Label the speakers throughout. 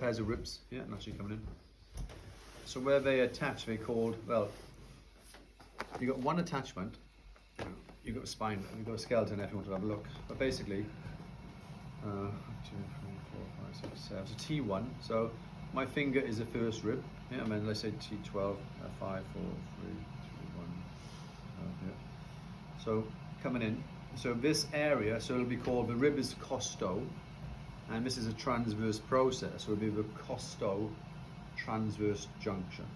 Speaker 1: pairs of ribs, yeah, naturally coming in. So where they attach, they called, well, you got one attachment, you've got a spine, you've got a skeleton if you want to have a look. But basically, 2, 3, 4, 5, 6, 7, so T1, so my finger is the first rib, yeah, and then let's say T12, 5, 4, 3, 2, 1, yeah. So coming in, so this area, so it'll be called, the rib is costo, and this is a transverse process, so it'll be the costo transverse junction.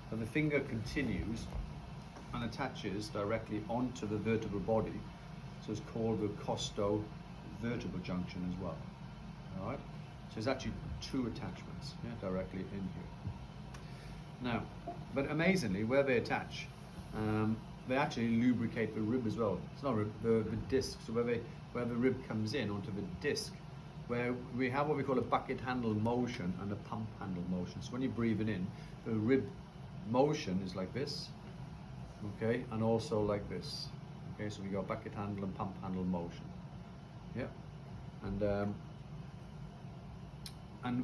Speaker 1: And the finger continues and attaches directly onto the vertebral body, so it's called the costo vertebral junction as well. All right, so there's actually two attachments, yeah, directly in here. Now, but amazingly, where they attach, they actually lubricate the rib as well. It's not rib, the disc. So where the rib comes in onto the disc, where we have what we call a bucket handle motion and a pump handle motion. So when you're breathing in, the rib motion is like this, okay, and also like this. Okay, so we got bucket handle and pump handle motion. Yeah, and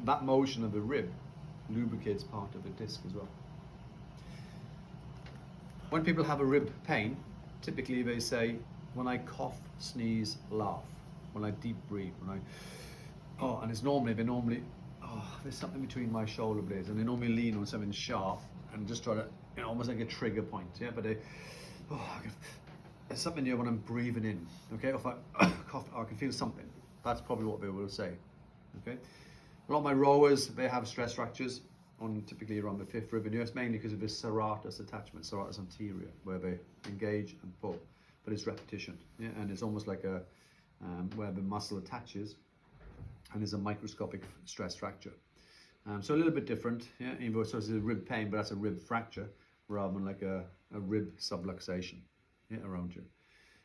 Speaker 1: that motion of the rib lubricates part of the disc as well. When people have a rib pain, typically they say, when I cough, sneeze, laugh, when I deep breathe, when I, and it's normally, there's something between my shoulder blades, and they normally lean on something sharp and just try to, almost like a trigger point, yeah, but it's something here when I'm breathing in, okay, if I cough, I can feel something. That's probably what they will say, okay. A lot of my rowers, they have stress fractures on typically around the 5th rib, and it's mainly because of this serratus attachment, serratus anterior, where they engage and pull, but it's repetition, yeah, and it's almost like a where the muscle attaches, and there's a microscopic stress fracture. So a little bit different, yeah, even though it's a rib pain, but that's a rib fracture rather than like a rib subluxation, yeah, around you.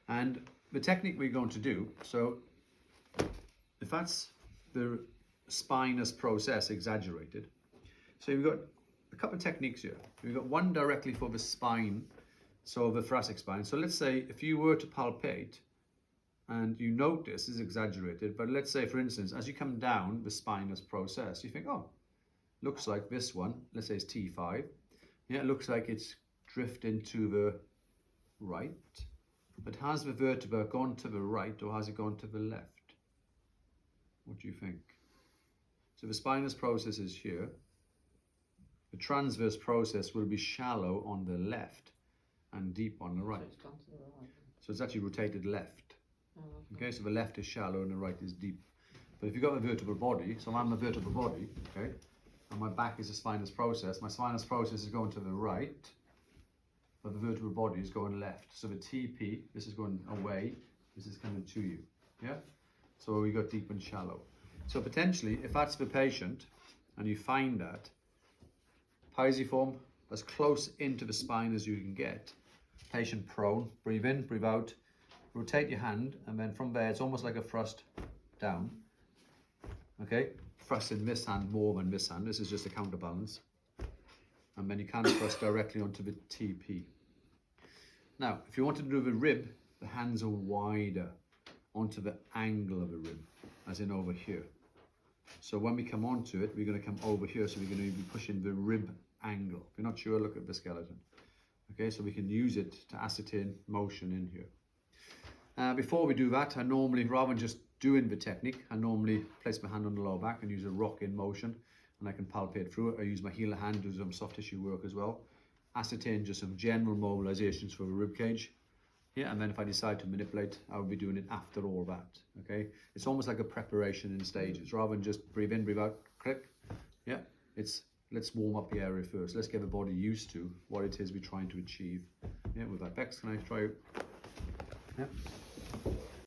Speaker 1: And the technique we're going to do, so if that's the spinous process exaggerated, so you've got a couple of techniques here. We've got one directly for the spine, so the thoracic spine. So let's say if you were to palpate and you notice this is exaggerated, but let's say for instance, as you come down the spinous process, you think, oh, looks like this one, let's say it's T5. Yeah, it looks like it's drifting to the right, but has the vertebra gone to the right or has it gone to the left? What do you think? So the spinous process is here. The transverse process will be shallow on the left and deep on the right.
Speaker 2: So it's gone to the right.
Speaker 1: So it's actually rotated left.
Speaker 2: Oh,
Speaker 1: okay, so the left is shallow and the right is deep. But if you've got a vertebral body, so I'm a vertebral body, okay, and my back is a spinous process, my spinous process is going to the right, but the vertebral body is going left. So the TP, this is going away, this is coming to you, yeah? So we got deep and shallow. So potentially, if that's the patient, and you find that, pisiform, as close into the spine as you can get, patient prone, breathe in, breathe out, rotate your hand, and then from there, it's almost like a thrust down, okay? Thrust in this hand more than this hand, this is just a counterbalance. And then you can thrust directly onto the TP. Now, if you want to do the rib, the hands are wider onto the angle of the rib, as in over here. So when we come onto it, we're going to come over here, so we're going to be pushing the rib angle. If you're not sure, look at the skeleton. Okay, so we can use it to ascertain motion in here. Before we do that, I normally, rather than just doing the technique, I normally place my hand on the lower back and use a rock-in motion, and I can palpate through it. I use my healer hand, do some soft tissue work as well. Ascertain just some general mobilizations for the rib cage. Yeah, and then if I decide to manipulate, I will be doing it after all that, okay? It's almost like a preparation in stages, rather than just breathe in, breathe out, click. Yeah, it's, let's warm up the area first. Let's get the body used to what it is we're trying to achieve. Yeah, with that. Bex, can I try? Yeah.